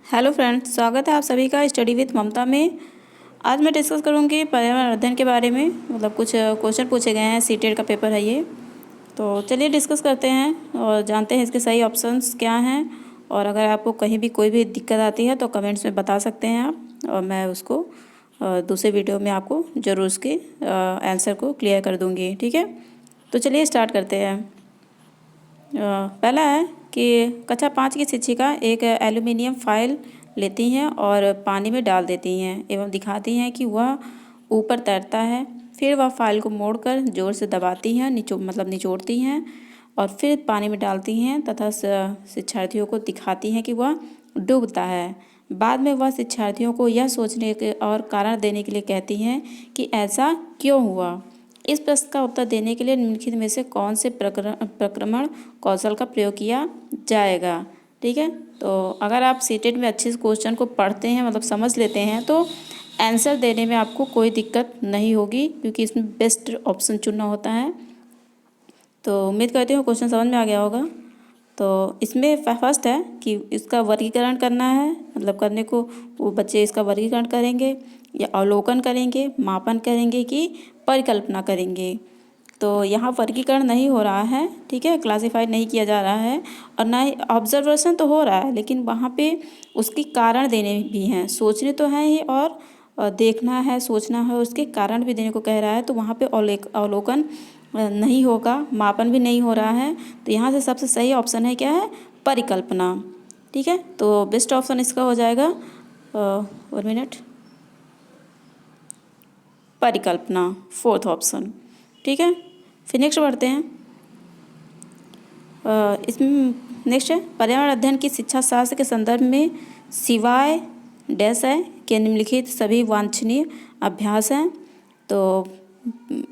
Hello friends, स्वागत है आप सभी का स्टडी विथ ममता में। आज मैं डिस्कस करूंगी पर्यावरण अध्ययन के बारे में। मतलब कुछ क्वेश्चन पूछे गए हैं, सीटेट का पेपर है ये। तो चलिए डिस्कस करते हैं और जानते हैं इसके सही ऑप्शंस क्या हैं। और अगर आपको कहीं भी कोई भी दिक्कत आती है तो कमेंट्स में बता सकते हैं आप, और मैं उसको दूसरे वीडियो में आपको ज़रूर उसके आंसर को क्लियर कर दूँगी। ठीक है, तो चलिए स्टार्ट करते हैं। पहला है कि कक्षा 5 की शिक्षिका एक एल्युमिनियम फाइल लेती हैं और पानी में डाल देती हैं एवं दिखाती हैं कि वह ऊपर तैरता है। फिर वह फाइल को मोड़कर जोर से दबाती हैं, निचोड़ती हैं और फिर पानी में डालती हैं तथा शिक्षार्थियों को दिखाती हैं कि वह डूबता है। बाद में वह शिक्षार्थियों को यह सोचने के और कारण देने के लिए कहती हैं कि ऐसा क्यों हुआ। इस प्रश्न का उत्तर देने के लिए निम्नलिखित में से कौन से प्रक्रमण कौशल का प्रयोग किया जाएगा। ठीक है, तो अगर आप सीटेट में अच्छे से क्वेश्चन को पढ़ते हैं, मतलब समझ लेते हैं, तो आंसर देने में आपको कोई दिक्कत नहीं होगी, क्योंकि इसमें बेस्ट ऑप्शन चुनना होता है। तो उम्मीद करती हूँ क्वेश्चन समझ में आ गया होगा। तो इसमें फर्स्ट है कि इसका वर्गीकरण करना है, मतलब करने को वो बच्चे इसका वर्गीकरण करेंगे या अवलोकन करेंगे, मापन करेंगे कि परिकल्पना करेंगे। तो यहाँ वर्गीकरण नहीं हो रहा है, ठीक है, क्लासिफाइड नहीं किया जा रहा है, और ना ही ऑब्जर्वेशन तो हो रहा है, लेकिन वहाँ पे उसकी कारण देने भी हैं। सोचने तो हैं ही, और देखना है, सोचना है, उसके कारण भी देने को कह रहा है। तो वहाँ पे अवलोकन नहीं होगा, मापन भी नहीं हो रहा है। तो यहाँ से सबसे सही ऑप्शन है क्या है, परिकल्पना। ठीक है, तो बेस्ट ऑप्शन इसका हो जाएगा 1 मिनट, परिकल्पना, फोर्थ ऑप्शन। ठीक है, फिर नेक्स्ट बढ़ते हैं। इसमें नेक्स्ट है पर्यावरण अध्ययन की शिक्षा शास्त्र के संदर्भ में सिवाय डैश है कि निम्नलिखित सभी वांछनीय अभ्यास हैं। तो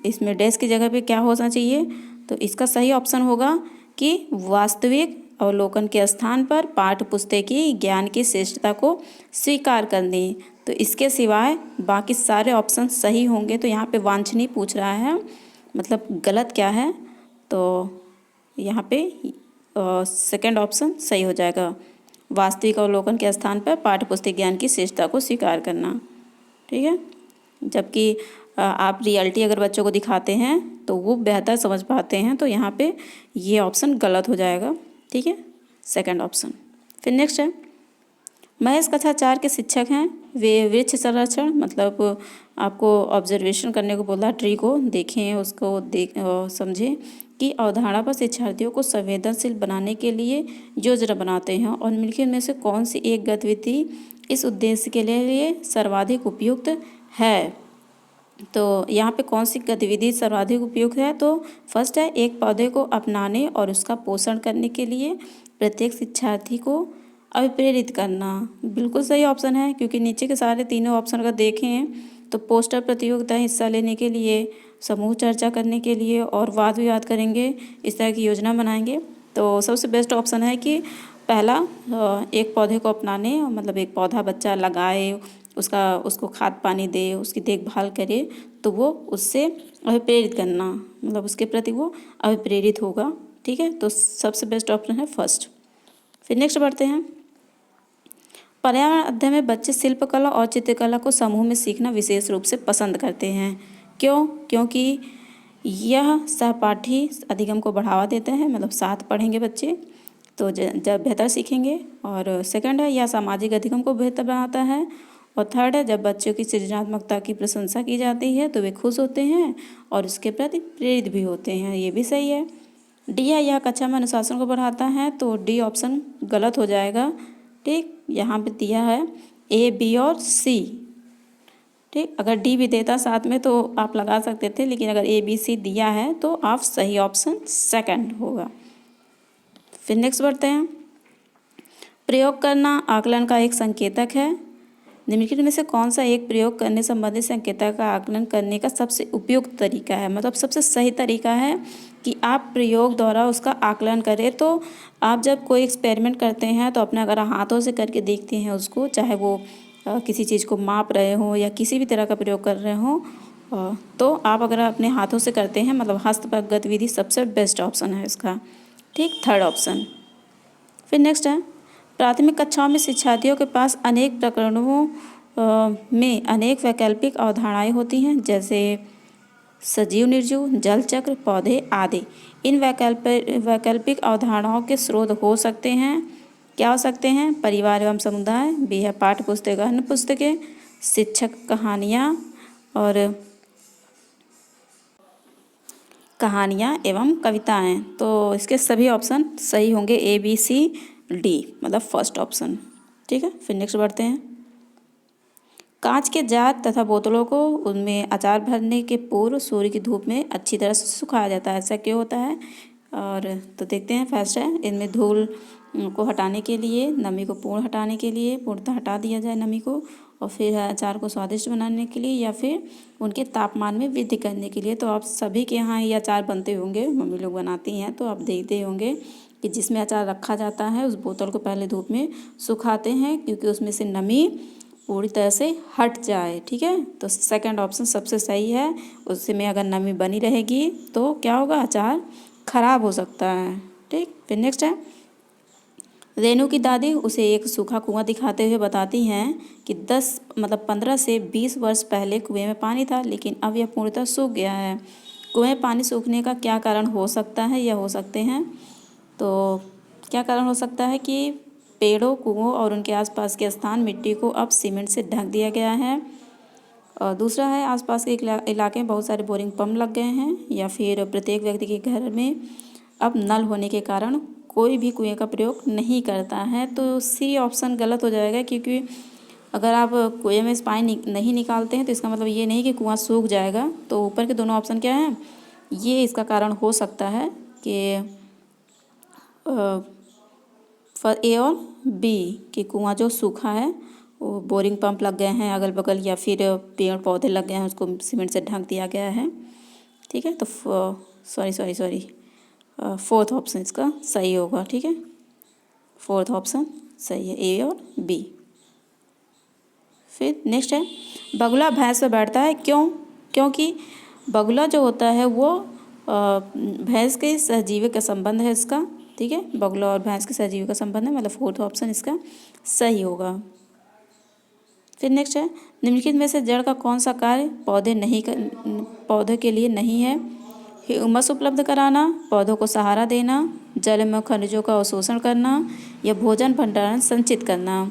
इसमें डैश की जगह पे क्या होना चाहिए, तो इसका सही ऑप्शन होगा कि वास्तविक अवलोकन के स्थान पर पाठ्य पुस्तकीय ज्ञान की श्रेष्ठता को स्वीकार करनी। तो इसके सिवाय बाकी सारे ऑप्शन सही होंगे। तो यहाँ पे वांछनीय पूछ रहा है, मतलब गलत क्या है, तो यहाँ पे सेकंड ऑप्शन सही हो जाएगा, वास्तविक अवलोकन के स्थान पर पाठ्य पुस्तक ज्ञान की श्रेष्ठता को स्वीकार करना। ठीक है, जबकि आप रियलिटी अगर बच्चों को दिखाते हैं तो वो बेहतर समझ पाते हैं। तो यहाँ पे ये ऑप्शन गलत हो जाएगा। ठीक है, सेकंड ऑप्शन। फिर नेक्स्ट है, महेश कक्षा 4 के शिक्षक हैं। वे वृक्ष संरक्षण, मतलब आपको ऑब्जर्वेशन करने को बोला, ट्री को देखें, उसको समझें कि अवधारणा पर शिक्षार्थियों को संवेदनशील बनाने के लिए योजना बनाते हैं, और निम्नलिखित में से कौन सी एक गतिविधि इस उद्देश्य के लिए सर्वाधिक उपयुक्त है। तो यहाँ पे कौन सी गतिविधि सर्वाधिक उपयुक्त है, तो फर्स्ट है एक पौधे को अपनाने और उसका पोषण करने के लिए प्रत्येक शिक्षार्थी को अभिप्रेरित करना। बिल्कुल सही ऑप्शन है, क्योंकि नीचे के सारे तीनों ऑप्शन अगर देखें तो पोस्टर प्रतियोगिता हिस्सा लेने के लिए, समूह चर्चा करने के लिए और वाद विवाद करेंगे, इस तरह की योजना बनाएंगे। तो सबसे बेस्ट ऑप्शन है कि पहला एक पौधे को अपनाने, मतलब एक पौधा बच्चा लगाए, उसको खाद पानी दे, उसकी देखभाल करे, तो वो उससे अभिप्रेरित करना, मतलब उसके प्रति वो अभिप्रेरित होगा। ठीक है, तो सबसे बेस्ट ऑप्शन है फर्स्ट। फिर नेक्स्ट बढ़ते हैं। पर्यावरण अध्ययन में बच्चे शिल्पकला और चित्रकला को समूह में सीखना विशेष रूप से पसंद करते हैं। क्यों? क्योंकि यह सहपाठी अधिगम को बढ़ावा देते हैं, मतलब साथ पढ़ेंगे बच्चे तो जब बेहतर सीखेंगे। और सेकंड है, यह सामाजिक अधिगम को बेहतर बनाता है। और थर्ड है, जब बच्चों की सृजनात्मकता की प्रशंसा की जाती है तो वे खुश होते हैं और उसके प्रति प्रेरित भी होते हैं। ये भी सही है। डी है, यह कक्षा में अनुशासन को बढ़ाता है। तो डी ऑप्शन गलत हो जाएगा। ठीक, यहाँ पे दिया है ए, बी और सी। ठीक, अगर डी भी देता साथ में तो आप लगा सकते थे, लेकिन अगर ए, बी, सी दिया है तो आप सही ऑप्शन सेकंड होगा। फिर नेक्स्ट बढ़ते हैं। प्रयोग करना आकलन का एक संकेतक है। निम्नलिखित में से कौन सा एक प्रयोग करने संबंधित संकेतक का आकलन करने का सबसे उपयुक्त तरीका है, मतलब सबसे सही तरीका है कि आप प्रयोग द्वारा उसका आकलन करें। तो आप जब कोई एक्सपेरिमेंट करते हैं तो अपने अगर हाथों से करके देखते हैं उसको, चाहे वो किसी चीज़ को माप रहे हो या किसी भी तरह का प्रयोग कर रहे हो, तो आप अगर अपने हाथों से करते हैं, मतलब हस्तपैक गतिविधि सबसे बेस्ट ऑप्शन है इसका। ठीक, थर्ड ऑप्शन। फिर नेक्स्ट है, प्राथमिक कक्षाओं में शिक्षार्थियों के पास अनेक प्रकरणों में अनेक वैकल्पिक अवधारणाएं होती हैं, जैसे सजीव निर्जीव, जल चक्र, पौधे आदि। इन वैकल्पिक अवधारणाओं के स्रोत हो सकते हैं, क्या हो सकते हैं? परिवार एवं समुदाय, बी है पाठ्य पुस्तक, अन्य पुस्तकें, शिक्षक कहानियाँ एवं कविताएं। तो इसके सभी ऑप्शन सही होंगे, ए बी सी डी, मतलब फर्स्ट ऑप्शन। ठीक है, फिर नेक्स्ट बढ़ते हैं। कांच के जार तथा बोतलों को उनमें अचार भरने के पूर्व सूर्य की धूप में अच्छी तरह से सुखाया जाता है। ऐसा क्यों होता है? और तो देखते हैं। फर्स्ट है, इनमें धूल को हटाने के लिए, नमी को पूर्णतः हटा दिया जाए नमी को, और फिर अचार को स्वादिष्ट बनाने के लिए, या फिर उनके तापमान में वृद्धि करने के लिए। तो आप सभी के यहाँ ये अचार बनते होंगे, मम्मी लोग बनाती हैं, तो आप देखते होंगे कि जिसमें अचार रखा जाता है उस बोतल को पहले धूप में सुखाते हैं, क्योंकि उसमें से नमी पूरी तरह से हट जाए। ठीक है, तो सेकंड ऑप्शन सबसे सही है। उसमें अगर नमी बनी रहेगी तो क्या होगा? अचार खराब हो सकता है। ठीक, फिर नेक्स्ट है। रेनू की दादी उसे एक सूखा कुआं दिखाते हुए बताती हैं कि 15 से 20 वर्ष पहले कुएं में पानी था, लेकिन अब यह पूर्णतः सूख गया है। कुएं में पानी सूखने का क्या कारण हो सकता है? यह हो सकते हैं, तो क्या कारण हो सकता है कि पेड़ों, कुओं और उनके आसपास के स्थान मिट्टी को अब सीमेंट से ढक दिया गया है। और दूसरा है, आसपास के इलाके में बहुत सारे बोरिंग पंप लग गए हैं, या फिर प्रत्येक व्यक्ति के घर में अब नल होने के कारण कोई भी कुएं का प्रयोग नहीं करता है। तो सी ऑप्शन गलत हो जाएगा, क्योंकि अगर आप कुएं में से पानी नहीं निकालते हैं तो इसका मतलब ये नहीं कि कुआं सूख जाएगा। तो ऊपर के दोनों ऑप्शन क्या हैं? ये इसका कारण हो सकता है कि ए और बी कि कुआं जो सूखा है, वो बोरिंग पंप लग गए हैं अगल बगल, या फिर पेड़ पौधे लग गए हैं, उसको सीमेंट से ढक दिया गया है। ठीक है, तो सॉरी फोर्थ ऑप्शन इसका सही होगा। ठीक है, फोर्थ ऑप्शन सही है, ए और बी। फिर नेक्स्ट है, बगुला भैंस पर बैठता है क्यों? क्योंकि बगुला जो होता है वो भैंस के सहजीवी का संबंध है इसका। ठीक है, बगुला और भैंस के सहजीवी का संबंध है, मतलब फोर्थ ऑप्शन इसका सही होगा। फिर नेक्स्ट है, निम्नलिखित में से जड़ का कौन सा कार्य पौधे के लिए नहीं है? ह्यूमस उपलब्ध कराना, पौधों को सहारा देना, जल में खनिजों का अवशोषण करना, या भोजन भंडारण संचित करना।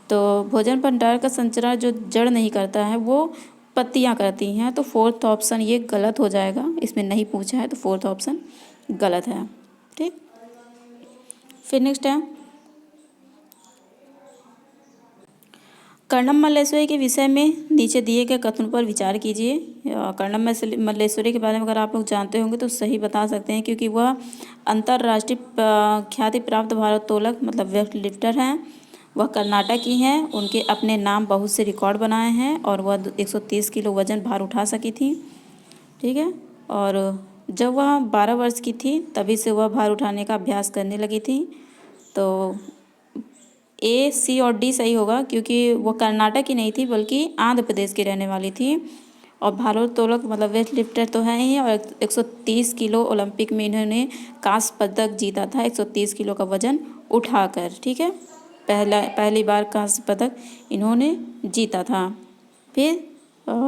तो भोजन भंडारण का संचरण जो जड़ नहीं करता है वो पत्तियां करती हैं। तो फोर्थ ऑप्शन ये गलत हो जाएगा, इसमें नहीं पूछा है, तो फोर्थ ऑप्शन गलत है। ठीक, फिर नेक्स्ट है, कर्णम मल्लेश्वरी के विषय में नीचे दिए गए कथनों पर विचार कीजिए। कर्णम मल्लेश्वरी के बारे में अगर आप लोग जानते होंगे तो सही बता सकते हैं, क्योंकि वह अंतर्राष्ट्रीय ख्याति प्राप्त भारोत्तोलक मतलब वेट लिफ्टर हैं। वह कर्नाटक की हैं, उनके अपने नाम बहुत से रिकॉर्ड बनाए हैं, और वह 130 किलो वजन भार उठा सकी थी। ठीक है, और जब वह 12 वर्ष की थी तभी से वह भार उठाने का अभ्यास करने लगी थी। तो ए, सी और डी सही होगा, क्योंकि वो कर्नाटक की नहीं थी बल्कि आंध्र प्रदेश की रहने वाली थी। और भारोत्तोलक मतलब वेट लिफ्टर तो है ही, और 130 किलो ओलंपिक में इन्होंने कांस्य पदक जीता था, 130 किलो का वजन उठाकर। ठीक है, पहली बार कांस्य पदक इन्होंने जीता था। फिर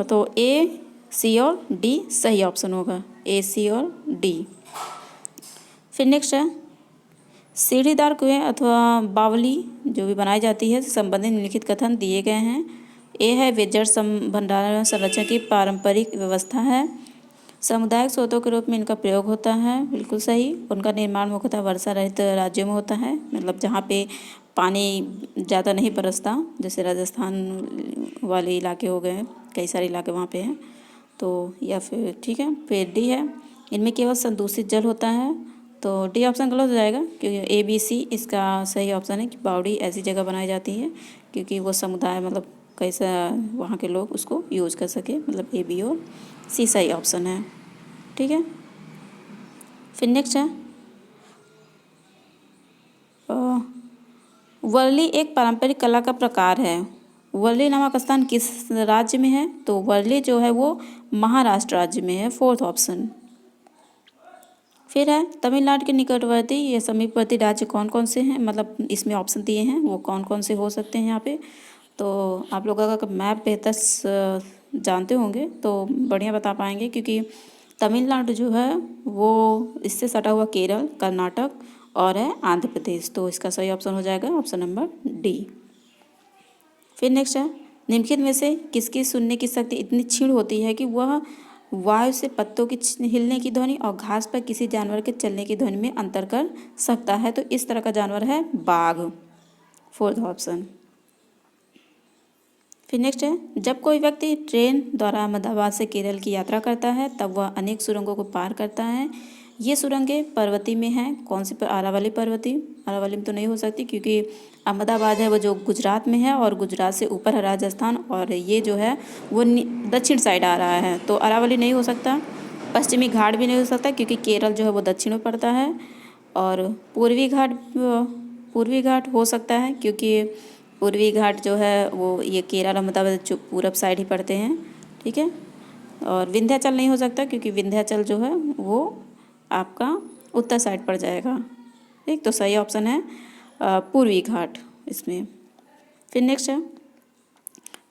तो ए, सी और डी सही ऑप्शन होगा, ए, सी और डी। फिर नेक्स्ट है, सीढ़ीदार कुएं अथवा बावली जो भी बनाई जाती है संबंधित निम्नलिखित कथन दिए गए हैं। ए है, वे जड़ भंडारण संरक्षण की पारंपरिक व्यवस्था है। सामुदायिक स्रोतों के रूप में इनका प्रयोग होता है, बिल्कुल सही। उनका निर्माण मुख्यतः वर्षा रहित राज्यों में होता है, मतलब जहाँ पे पानी ज़्यादा नहीं बरसता, जैसे राजस्थान वाले इलाके हो गए, कई सारे इलाके वहाँ पे हैं। तो या फिर ठीक है, फिर डी है, इनमें केवल संदूषित जल होता है। तो डी ऑप्शन गलत हो जाएगा, क्योंकि ए, बी, सी इसका सही ऑप्शन है कि बावड़ी ऐसी जगह बनाई जाती है क्योंकि वो समुदाय मतलब कैसा वहाँ के लोग उसको यूज कर सके, मतलब ए, बी और सी सही ऑप्शन है। ठीक है, फिर नेक्स्ट है, वर्ली एक पारंपरिक कला का प्रकार है। वर्ली नामक स्थान किस राज्य में है? तो वर्ली जो है वो महाराष्ट्र राज्य में है, फोर्थ ऑप्शन। फिर है तमिलनाडु के निकटवर्ती या समीपवर्ती राज्य कौन कौन से हैं, मतलब इसमें ऑप्शन दिए हैं वो कौन कौन से हो सकते हैं यहाँ पे। तो आप लोग अगर मैप बेहतर जानते होंगे तो बढ़िया बता पाएंगे, क्योंकि तमिलनाडु जो है वो इससे सटा हुआ केरल, कर्नाटक और है आंध्र प्रदेश। तो इसका सही ऑप्शन हो जाएगा ऑप्शन नंबर डी। फिर नेक्स्ट है निम्नलिखित में से किसकी सुनने की शक्ति इतनी क्षीण होती है कि वह वायु से पत्तों की हिलने की ध्वनि और घास पर किसी जानवर के चलने की ध्वनि में अंतर कर सकता है। तो इस तरह का जानवर है बाघ, फोर्थ ऑप्शन। फिर नेक्स्ट है जब कोई व्यक्ति ट्रेन द्वारा अहमदाबाद से केरल की यात्रा करता है तब वह अनेक सुरंगों को पार करता है। ये सुरंगें पर्वती में हैं, कौन सी पर, आरावली पर्वती, आरावली में तो नहीं हो सकती क्योंकि अहमदाबाद है वो जो गुजरात में है और गुजरात से ऊपर है राजस्थान, और ये जो है वो दक्षिण साइड आ रहा है, तो अरावली नहीं हो सकता। पश्चिमी घाट भी नहीं हो सकता क्योंकि केरल जो है वो दक्षिण में पड़ता है, और पूर्वी घाट हो सकता है क्योंकि पूर्वी घाट जो है वो ये केरल अहमदाबाद जो पूरब साइड ही पड़ते हैं, ठीक है। और विंध्याचल नहीं हो सकता क्योंकि विंध्याचल जो है वो आपका उत्तर साइड पड़ जाएगा, ठीक। तो सही ऑप्शन है पूर्वी घाट इसमें। फिर नेक्स्ट है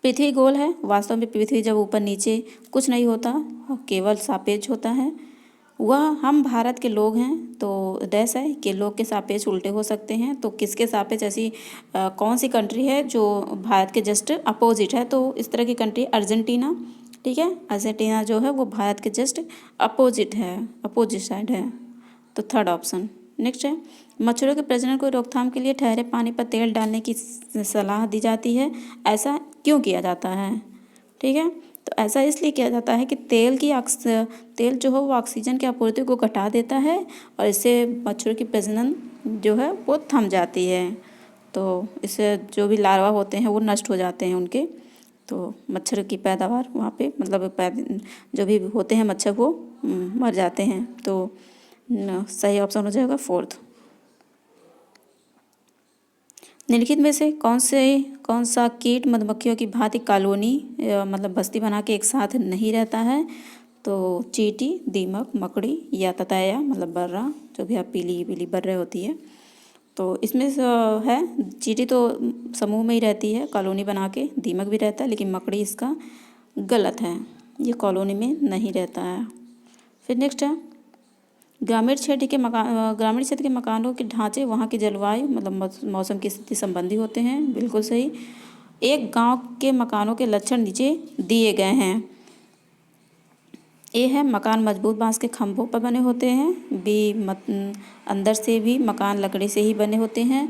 पृथ्वी गोल है, वास्तव में पृथ्वी जब ऊपर नीचे कुछ नहीं होता, केवल सापेक्ष होता है। वह हम भारत के लोग हैं, तो डैश है कि लोग के सापेक्ष उल्टे हो सकते हैं। तो किसके सापेक्ष ऐसी कौन सी कंट्री है जो भारत के जस्ट अपोजिट है, तो इस तरह की कंट्री अर्जेंटीना, ठीक है। अर्जेंटीना जो है वो भारत के जस्ट अपोजिट है, अपोजिट साइड है, तो थर्ड ऑप्शन। नेक्स्ट है मच्छरों के प्रजनन को रोकथाम के लिए ठहरे पानी पर तेल डालने की सलाह दी जाती है, ऐसा क्यों किया जाता है, ठीक है। तो ऐसा इसलिए किया जाता है कि तेल जो है वो ऑक्सीजन की आपूर्ति को घटा देता है और इससे मच्छरों की प्रजनन जो है वो थम जाती है, तो इससे जो भी लार्वा होते हैं वो नष्ट हो जाते हैं उनके, तो मच्छर की पैदावार वहाँ पे मतलब जो भी होते हैं मच्छर वो मर जाते हैं। तो सही ऑप्शन हो जाएगा फोर्थ। निम्नलिखित में से कौन सा कीट मधुमक्खियों की भांति कॉलोनी मतलब बस्ती बना के एक साथ नहीं रहता है, तो चींटी, दीमक, मकड़ी या ततैया मतलब बर्रा, जो भी आप पीली पीली बर्रे होती है। तो इसमें है चींटी तो समूह में ही रहती है कॉलोनी बना के, दीमक भी रहता है, लेकिन मकड़ी इसका गलत है, ये कॉलोनी में नहीं रहता है। फिर नेक्स्ट है ग्रामीण क्षेत्र के मकानों के ढांचे वहाँ की जलवायु मतलब मौसम की स्थिति संबंधी होते हैं, बिल्कुल सही। एक गांव के मकानों के लक्षण नीचे दिए गए हैं। ए है मकान मजबूत बांस के खंभों पर बने होते हैं, बी अंदर से भी मकान लकड़ी से ही बने होते हैं,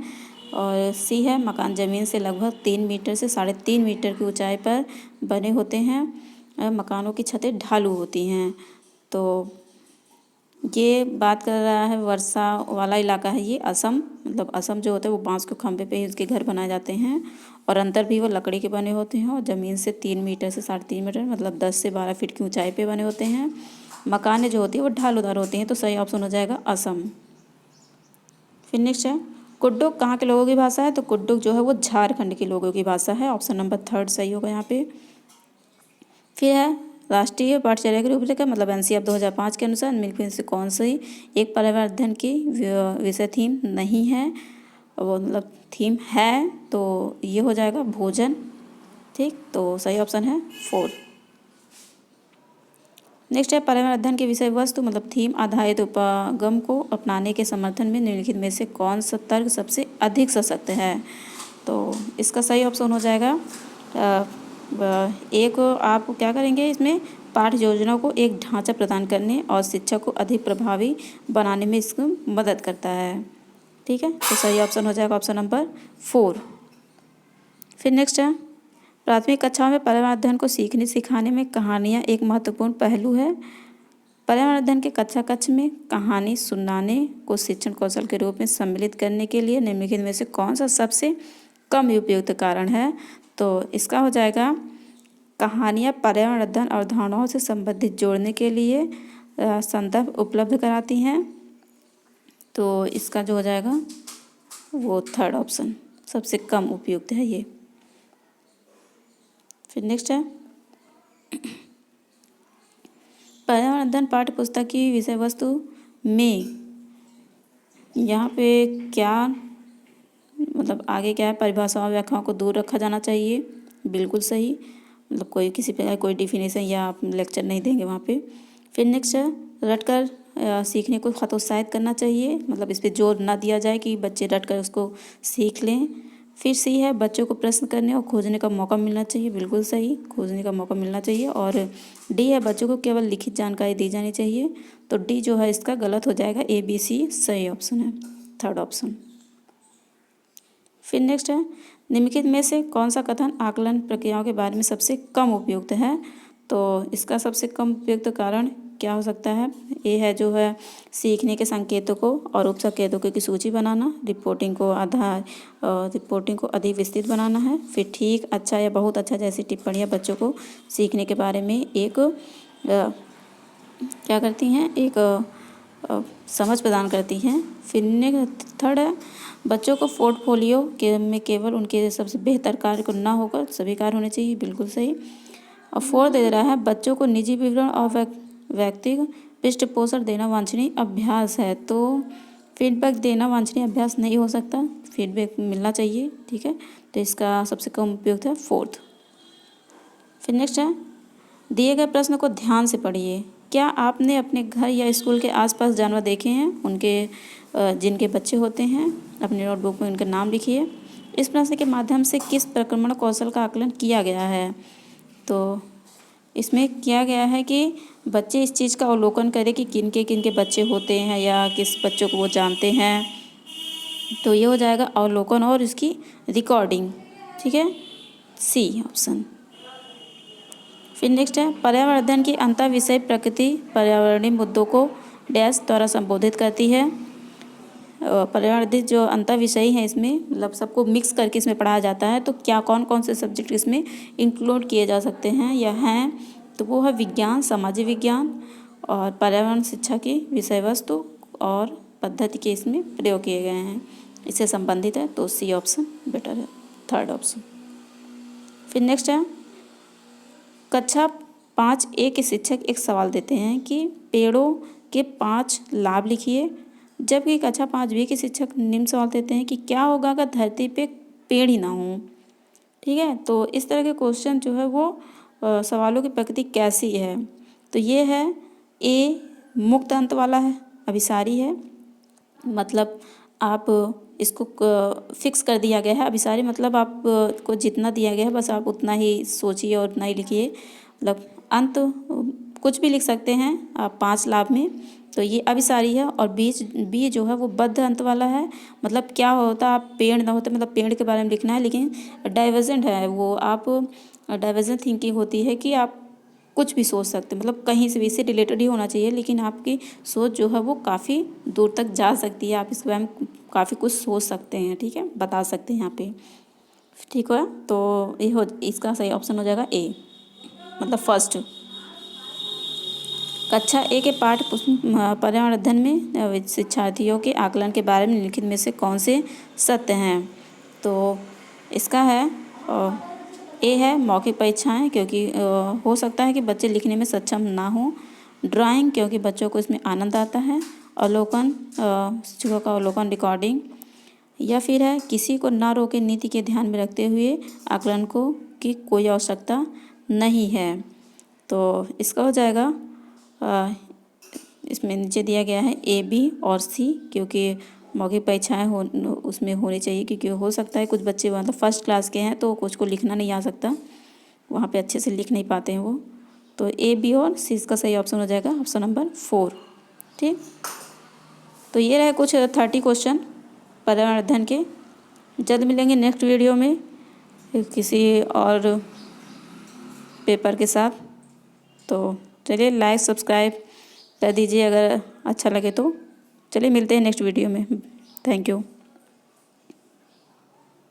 और सी है मकान ज़मीन से लगभग 3 मीटर से 3.5 मीटर की ऊंचाई पर बने होते हैं, मकानों की छतें ढालू होती हैं। तो ये बात कर रहा है वर्षा वाला इलाका है ये, असम, मतलब असम जो होता है वो बांस के खंभे पे ही उसके घर बनाए जाते हैं, और अंदर भी वो लकड़ी के बने होते हैं, और ज़मीन से 3 मीटर से 3.5 मीटर मतलब 10 से 12 फीट की ऊंचाई पे बने होते हैं। मकानें जो होती है वो ढालूदार होती हैं, तो सही ऑप्शन हो जाएगा असम। फिर नेक्स्ट है कुड्डुक कहाँ के लोगों की भाषा है, तो कुड्डुक जो है वो झारखंड के लोगों की भाषा है, ऑप्शन नंबर थर्ड सही होगा यहाँ पे। फिर है राष्ट्रीय पाठ्यचर्या की रूपरेखा मतलब एनसीईआरटी 2005 के अनुसार निम्नलिखित से कौन सी एक पर्यावरण अध्ययन की विषय थीम नहीं है, वो मतलब थीम है, तो ये हो जाएगा भोजन, ठीक। तो सही ऑप्शन है फोर। नेक्स्ट है पर्यावरण अध्ययन की विषय वस्तु मतलब थीम आधारित उपगम को अपनाने के समर्थन में निम्नलिखित में से कौन सा तर्क सबसे अधिक सशक्त है, तो इसका सही ऑप्शन हो जाएगा एक, आप क्या करेंगे इसमें पाठ योजना को एक ढांचा प्रदान करने और शिक्षा को अधिक प्रभावी बनाने में इसको मदद करता है, ठीक है। तो सही ऑप्शन हो जाएगा ऑप्शन नंबर 4। फिर नेक्स्ट है प्राथमिक कक्षाओं में पर्यावरण अध्ययन को सीखने सिखाने में कहानियाँ एक महत्वपूर्ण पहलू है। पर्यावरण अध्ययन के कक्ष में कहानी सुनाने को शिक्षण कौशल के रूप में सम्मिलित करने के लिए निम्नलिखित में से कौन सा सबसे कम उपयुक्त कारण है, तो इसका हो जाएगा कहानियाँ पर्यावरण अध्ययन अवधारणाओं से संबंधित जोड़ने के लिए संदर्भ उपलब्ध कराती हैं, तो इसका जो हो जाएगा वो थर्ड ऑप्शन सबसे कम उपयुक्त है ये। फिर नेक्स्ट है पर्यावरण अध्ययन पाठ्य पुस्तक की विषय वस्तु में यहाँ पे क्या मतलब आगे क्या है, परिभाषाओं व्याख्याओं को दूर रखा जाना चाहिए, बिल्कुल सही। मतलब कोई किसी प्रकार कोई डिफिनेशन या आप लेक्चर नहीं देंगे वहाँ पे। फिर नेक्स्ट है रटकर सीखने को हतोत्साहित करना चाहिए, मतलब इस पर जोर ना दिया जाए कि बच्चे रटकर उसको सीख लें। फिर सी है बच्चों को प्रश्न करने और खोजने का मौका मिलना चाहिए, बिल्कुल सही, खोजने का मौका मिलना चाहिए। और डी है बच्चों को केवल लिखित जानकारी दी जानी चाहिए। तो डी जो है इसका गलत हो जाएगा, ए बी सी सही ऑप्शन है, थर्ड ऑप्शन। फिर नेक्स्ट है निम्नलिखित में से कौन सा कथन आकलन प्रक्रियाओं के बारे में सबसे कम उपयुक्त है। तो इसका सबसे कम उपयुक्त कारण क्या हो सकता है, ये है जो है सीखने के संकेतों को और उप संकेतों की सूची बनाना, रिपोर्टिंग को अधिक विस्तृत बनाना है। फिर ठीक, अच्छा या बहुत अच्छा जैसी टिप्पणियाँ बच्चों को सीखने के बारे में एक क्या करती हैं, एक समझ प्रदान करती हैं। फिर थर्ड है बच्चों को पोर्टफोलियो में केवल उनके सबसे बेहतर कार्य को ना होकर सभी कार्य होने चाहिए, बिल्कुल सही। और फोर्थ दे रहा है बच्चों को निजी विवरण और व्यक्तिगत पृष्ठपोषण देना वांछनीय अभ्यास है। तो फीडबैक देना वांछनीय अभ्यास नहीं हो सकता, फीडबैक मिलना चाहिए, ठीक है। तो इसका सबसे कम उपयुक्त है फोर्थ। फिर नेक्स्ट है दिए गए प्रश्न को ध्यान से पढ़िए। क्या आपने अपने घर या स्कूल के आसपास जानवर देखे हैं, उनके जिनके बच्चे होते हैं, अपने नोटबुक में उनका नाम लिखिए। इस प्रश्न के माध्यम से किस प्रक्रमण कौशल का आकलन किया गया है। तो इसमें किया गया है कि बच्चे इस चीज़ का अवलोकन करें कि किन के बच्चे होते हैं या किस बच्चों को वो जानते हैं। तो ये हो जाएगा अवलोकन और इसकी रिकॉर्डिंग, ठीक है, सी ऑप्शन। फिर नेक्स्ट है पर्यावरण अध्ययन की अंतर विषय प्रकृति पर्यावरणीय मुद्दों को डैश द्वारा संबोधित करती है। पर्यावरण अध्ययन जो अंतर विषय है इसमें मतलब सबको मिक्स करके इसमें पढ़ाया जाता है। तो क्या कौन कौन से सब्जेक्ट इसमें इंक्लूड किए जा सकते हैं या हैं, तो वो है विज्ञान, सामाजिक विज्ञान और पर्यावरण शिक्षा की विषय वस्तु और पद्धति के इसमें प्रयोग किए गए हैं, इससे संबंधित है। तो सी ऑप्शन बेटर है, थर्ड ऑप्शन। फिर नेक्स्ट है कक्षा 5A के शिक्षक एक सवाल देते हैं कि पेड़ों के 5 लाभ लिखिए, जबकि कक्षा 5B के शिक्षक निम्न सवाल देते हैं कि क्या होगा अगर धरती पे पेड़ ही ना हो, ठीक है। तो इस तरह के क्वेश्चन जो है वो सवालों की प्रकृति कैसी है। तो ये है ए मुक्त अंत वाला है, अभिसारी है, मतलब आप इसको फिक्स कर दिया गया है। अभिसारी मतलब आप को जितना दिया गया है बस आप उतना ही सोचिए और उतना ही लिखिए, मतलब अंत कुछ भी लिख सकते हैं आप 5 लाभ में। तो ये अभिसारी है। और बी जो है वो बद्ध अंत वाला है, मतलब क्या होता आप पेड़ ना होते, मतलब पेड़ के बारे में लिखना है, लेकिन डाइवर्जेंट है वो, आप डाइवर्जेंट थिंकिंग होती है कि आप कुछ भी सोच सकते हैं, मतलब कहीं से भी इससे रिलेटेड ही होना चाहिए, लेकिन आपकी सोच जो है वो काफ़ी दूर तक जा सकती है, आप इसके बारे में काफ़ी कुछ सोच सकते हैं, ठीक है, बता सकते हैं यहाँ पे, ठीक है। तो ये इसका सही ऑप्शन हो जाएगा ए, मतलब फर्स्ट। कक्षा ए के पाठ पर्यावरण अध्ययन में शिक्षार्थियों के आकलन के बारे में निम्नलिखित में से कौन से सत्य हैं। तो इसका है ए है मौखिक परीक्षाएं, क्योंकि हो सकता है कि बच्चे लिखने में सक्षम ना हों। ड्राइंग, क्योंकि बच्चों को इसमें आनंद आता है। अवलोकन, शिक्षकों का अवलोकन रिकॉर्डिंग। या फिर है किसी को ना रोके नीति के ध्यान में रखते हुए आकलन को की कोई आवश्यकता नहीं है। तो इसका हो जाएगा इसमें नीचे दिया गया है ए बी और सी, क्योंकि मौखिक परीक्षाएँ उसमें होनी चाहिए, क्योंकि हो सकता है कुछ बच्चे मतलब फर्स्ट क्लास के हैं तो कुछ को लिखना नहीं आ सकता, वहाँ पे अच्छे से लिख नहीं पाते हैं वो। तो ए बी और सी इसका सही ऑप्शन हो जाएगा ऑप्शन नंबर 4, ठीक। तो ये रहे कुछ 30 क्वेश्चन पर्यावरण अध्ययन के। जल्द मिलेंगे नेक्स्ट वीडियो में किसी और पेपर के साथ। तो चलिए लाइक सब्सक्राइब कर दीजिए अगर अच्छा लगे तो। चलिए मिलते हैं नेक्स्ट वीडियो में, थैंक यू।